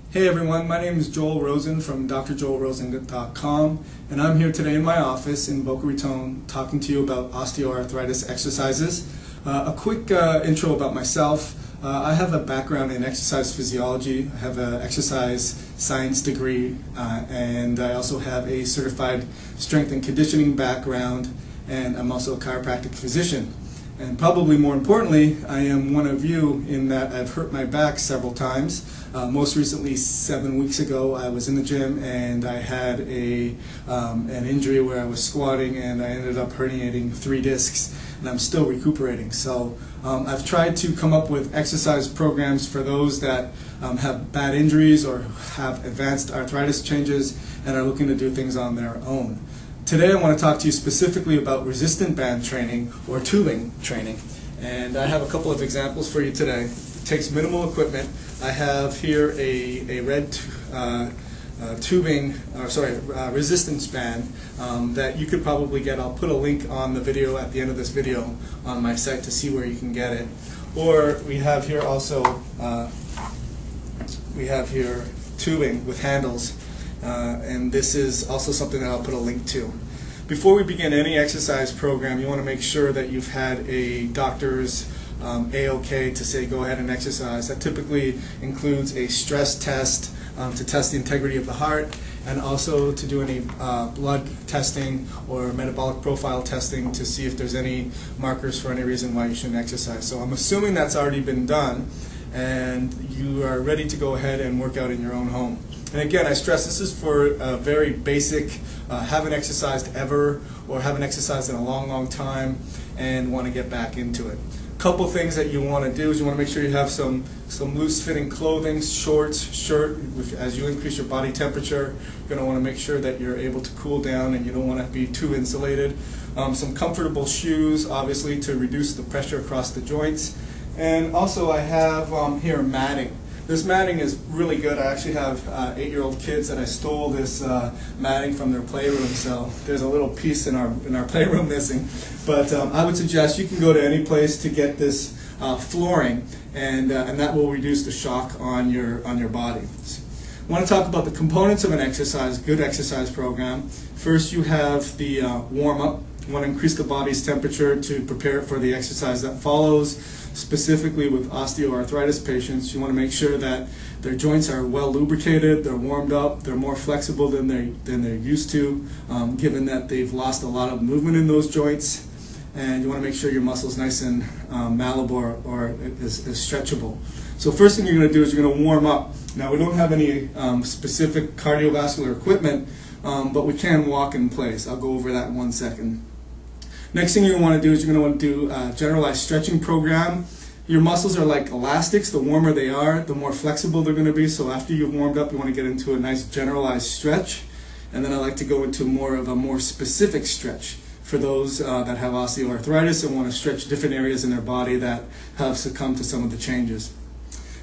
Hey everyone, my name is Joel Rosen from drjoelrosen.com, and I'm here today in my office in Boca Raton talking to you about osteoarthritis exercises. A quick intro about myself. I have a background in exercise physiology. I have an exercise science degree, and I also have a certified strength and conditioning background, and I'm also a chiropractic physician. And probably more importantly, I am one of you in that I've hurt my back several times. Most recently, 7 weeks ago, I was in the gym and I had an injury where I was squatting and I ended up herniating 3 discs, and I'm still recuperating. So I've tried to come up with exercise programs for those that have bad injuries or have advanced arthritis changes and are looking to do things on their own. Today I want to talk to you specifically about resistant band training or tubing training, and I have a couple of examples for you today. It takes minimal equipment. I have here a red resistance band that you could probably get. I'll put a link on the video at the end of this video on my site to see where you can get it. Or we have here also tubing with handles. And this is also something that I'll put a link to. Before we begin any exercise program, you want to make sure that you've had a doctor's A-OK to say go ahead and exercise. That typically includes a stress test to test the integrity of the heart, and also to do any blood testing or metabolic profile testing to see if there's any markers for any reason why you shouldn't exercise. So I'm assuming that's already been done and you are ready to go ahead and work out in your own home. And again, I stress this is for a very basic, haven't exercised ever or haven't exercised in a long time and want to get back into it. A couple things that you want to do is you want to make sure you have some loose fitting clothing, shorts, shirt. As you increase your body temperature, you're going to want to make sure that you're able to cool down and you don't want to be too insulated. Some comfortable shoes, obviously, to reduce the pressure across the joints. And also I have here matting. This matting is really good. I actually have 8-year-old kids that I stole this matting from their playroom, so there's a little piece in our playroom missing. But I would suggest you can go to any place to get this flooring, and that will reduce the shock on your body. I want to talk about the components of an exercise, good exercise program. First, you have the warm-up. You want to increase the body's temperature to prepare it for the exercise that follows. Specifically with osteoarthritis patients, you want to make sure that their joints are well lubricated, they're warmed up, they're more flexible than they're used to, given that they've lost a lot of movement in those joints. And you want to make sure your muscle's nice and malleable or is stretchable. So first thing you're going to do is you're going to warm up. Now we don't have any specific cardiovascular equipment, but we can walk in place. I'll go over that in 1 second. Next thing you want to do is you're going to want to do a generalized stretching program. Your muscles are like elastics. The warmer they are, the more flexible they're going to be. So after you've warmed up, you want to get into a nice generalized stretch. And then I like to go into more of a more specific stretch for those that have osteoarthritis and want to stretch different areas in their body that have succumbed to some of the changes.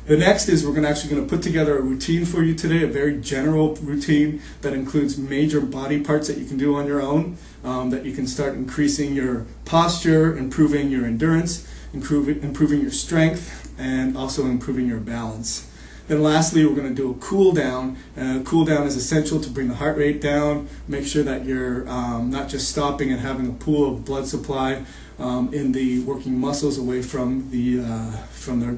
The next is we're actually going to put together a routine for you today, a very general routine that includes major body parts that you can do on your own, that you can start increasing your posture, improving your endurance, improving your strength, and also improving your balance. Then lastly, we're going to do a cool down. Cool down is essential to bring the heart rate down, make sure that you're not just stopping and having a pool of blood supply in the working muscles away from the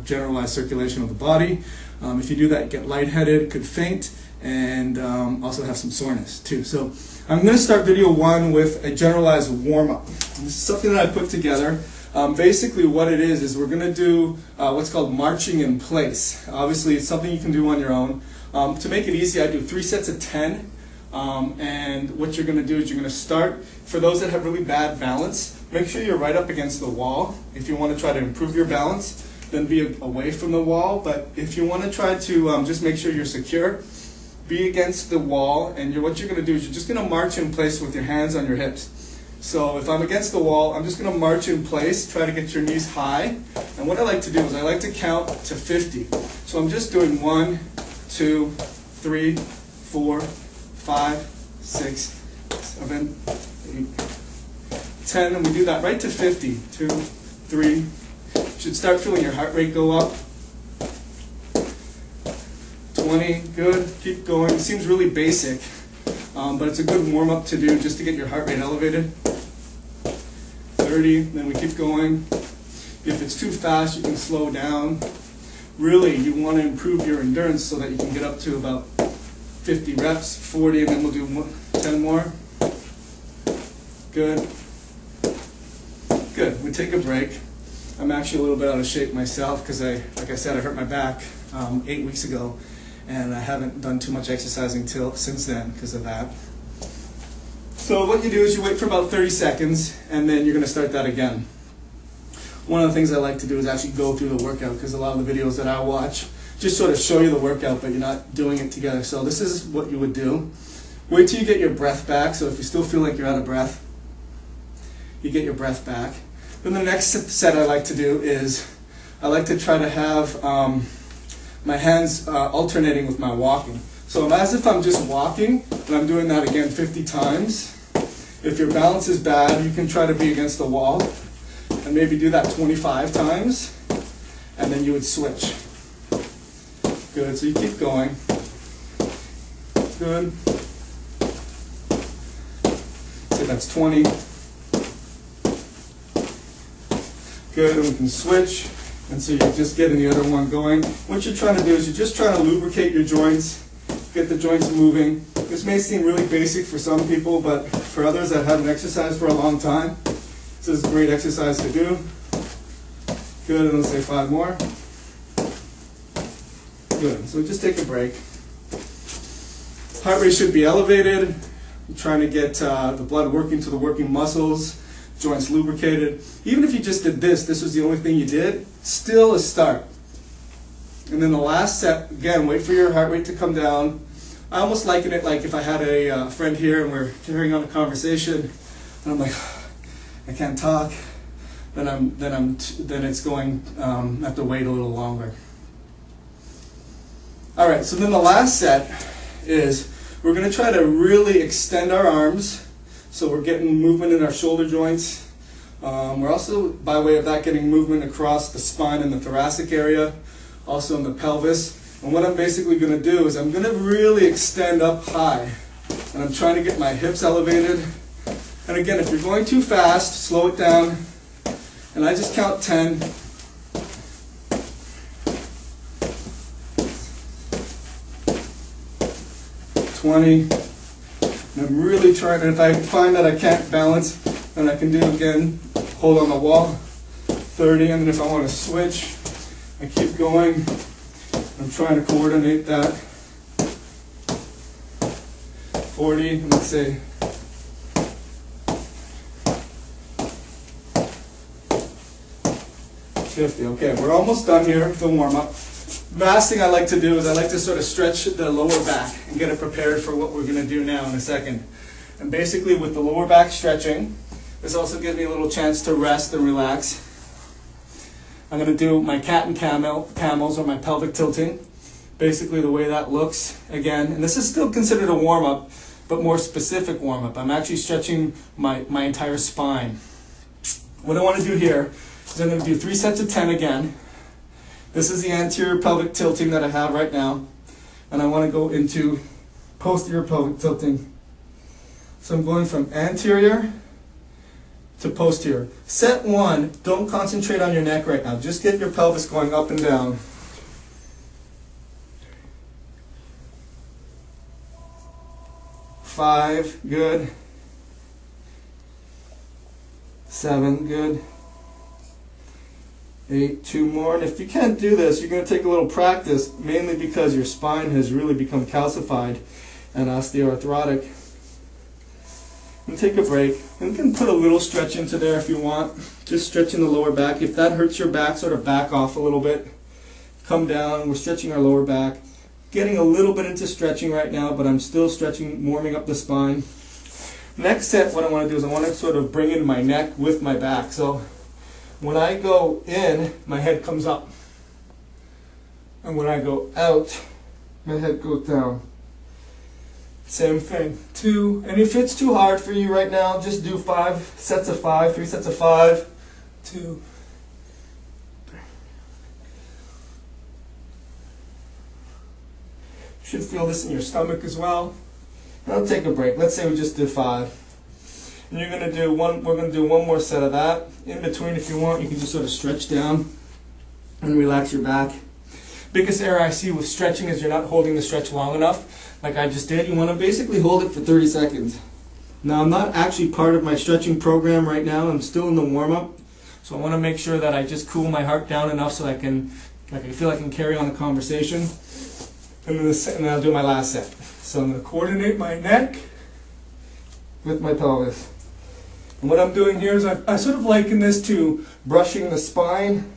generalized circulation of the body. If you do that, you get lightheaded, could faint, and also have some soreness too. So I'm going to start video 1 with a generalized warm-up. This is something that I put together. Basically what it is we're going to do what's called marching in place. Obviously it's something you can do on your own. To make it easy, I do 3 sets of 10. And what you're going to do is you're going to start, for those that have really bad balance, make sure you're right up against the wall. If you want to try to improve your balance, then be away from the wall. But if you want to try to just make sure you're secure, be against the wall. And what you're going to do is you're just going to march in place with your hands on your hips. So if I'm against the wall, I'm just going to march in place, try to get your knees high. And what I like to do is I like to count to 50. So I'm just doing 1, 2, 3, 4, 5, 6, 7, 8, 10, and we do that right to 50. 2, 3. You should start feeling your heart rate go up. 20, good. Keep going. Seems really basic, but it's a good warm-up to do just to get your heart rate elevated. 30, then we keep going. If it's too fast, you can slow down. Really, you want to improve your endurance so that you can get up to about 50 reps, 40, and then we'll do 10 more. Good. Good. We take a break. I'm actually a little bit out of shape myself because like I said, I hurt my back 8 weeks ago, and I haven't done too much exercising since then because of that. So what you do is you wait for about 30 seconds, and then you're going to start that again. One of the things I like to do is actually go through the workout, because a lot of the videos that I watch just sort of show you the workout, but you're not doing it together. So this is what you would do. Wait till you get your breath back. So if you still feel like you're out of breath, you get your breath back. Then the next set I like to do is I like to try to have my hands alternating with my walking. So as if I'm just walking, and I'm doing that again 50 times. If your balance is bad, you can try to be against the wall and maybe do that 25 times, and then you would switch. Good, so you keep going. Good. So that's 20. Good, and we can switch. And so you're just getting the other one going. What you're trying to do is you're just trying to lubricate your joints, get the joints moving. This may seem really basic for some people, but for others that haven't exercised for a long time, this is a great exercise to do. Good, and let's say 5 more. Good, so just take a break. Heart rate should be elevated. You're trying to get the blood working to the working muscles, joints lubricated. Even if you just did this was the only thing you did, still a start. And then the last set, again, wait for your heart rate to come down. I almost liken it like if I had a friend here and we're carrying on a conversation, and I'm like, I can't talk, then it's going, I have to wait a little longer. All right, so then the last set is we're going to try to really extend our arms, so we're getting movement in our shoulder joints. We're also, by way of that, getting movement across the spine and the thoracic area, also in the pelvis. And what I'm basically going to do is I'm going to really extend up high, and I'm trying to get my hips elevated. And again, if you're going too fast, slow it down, and I just count 10. And I'm really trying, and if I find that I can't balance, then I can do again, hold on the wall, 30, and then if I want to switch, I keep going. I'm trying to coordinate that. 40, and let's say 50. Okay, we're almost done here with the warm-up. Last thing I like to do is I like to sort of stretch the lower back and get it prepared for what we're going to do now in a second. And basically with the lower back stretching, this also gives me a little chance to rest and relax. I'm going to do my cat and camels, or my pelvic tilting. Basically the way that looks again. And this is still considered a warm-up, but more specific warm-up. I'm actually stretching my entire spine. What I want to do here is I'm going to do 3 sets of 10 again. This is the anterior pelvic tilting that I have right now, and I want to go into posterior pelvic tilting. So I'm going from anterior to posterior. Set 1, don't concentrate on your neck right now. Just get your pelvis going up and down. Five, good. 7, good. 8, 2 more. And if you can't do this, you're going to take a little practice, mainly because your spine has really become calcified and osteoarthritic. And take a break. And you can put a little stretch into there if you want. Just stretching the lower back. If that hurts your back, sort of back off a little bit. Come down. We're stretching our lower back. Getting a little bit into stretching right now, but I'm still stretching, warming up the spine. Next set, what I want to do is I want to sort of bring in my neck with my back. So when I go in, my head comes up. And when I go out, my head goes down. Same thing. 2. And if it's too hard for you right now, just do 5 sets of 5, 3 sets of 5, 2, 3. Should feel this in your stomach as well. Now take a break. Let's say we just did 5. And you're going to do one, we're going to do one more set of that. In between, if you want, you can just sort of stretch down and relax your back. Biggest error I see with stretching is you're not holding the stretch long enough. Like I just did, you want to basically hold it for 30 seconds. Now I'm not actually part of my stretching program right now. I'm still in the warm-up. So I want to make sure that I just cool my heart down enough so I feel I can carry on the conversation. And then I'll do my last set. So I'm going to coordinate my neck with my pelvis. And what I'm doing here is I sort of liken this to brushing the spine,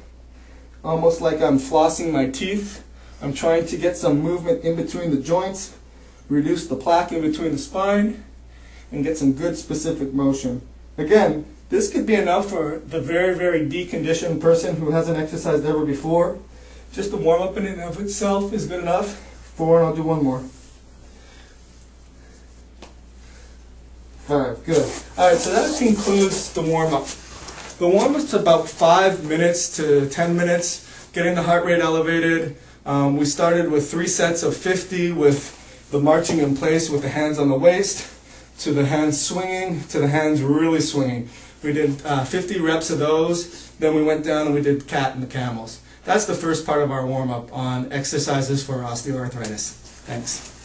almost like I'm flossing my teeth. I'm trying to get some movement in between the joints, reduce the plaque in between the spine, and get some good specific motion. Again, this could be enough for the very, very deconditioned person who hasn't exercised ever before. Just the warm-up in and of itself is good enough. 4, and I'll do one more. 5, good. All right, so that concludes the warm-up. The warm-up's about 5 minutes to 10 minutes, getting the heart rate elevated. We started with 3 sets of 50 with the marching in place with the hands on the waist, to the hands swinging, to the hands really swinging. We did 50 reps of those, then we went down and we did cat and the camels. That's the first part of our warm-up on exercises for osteoarthritis. Thanks.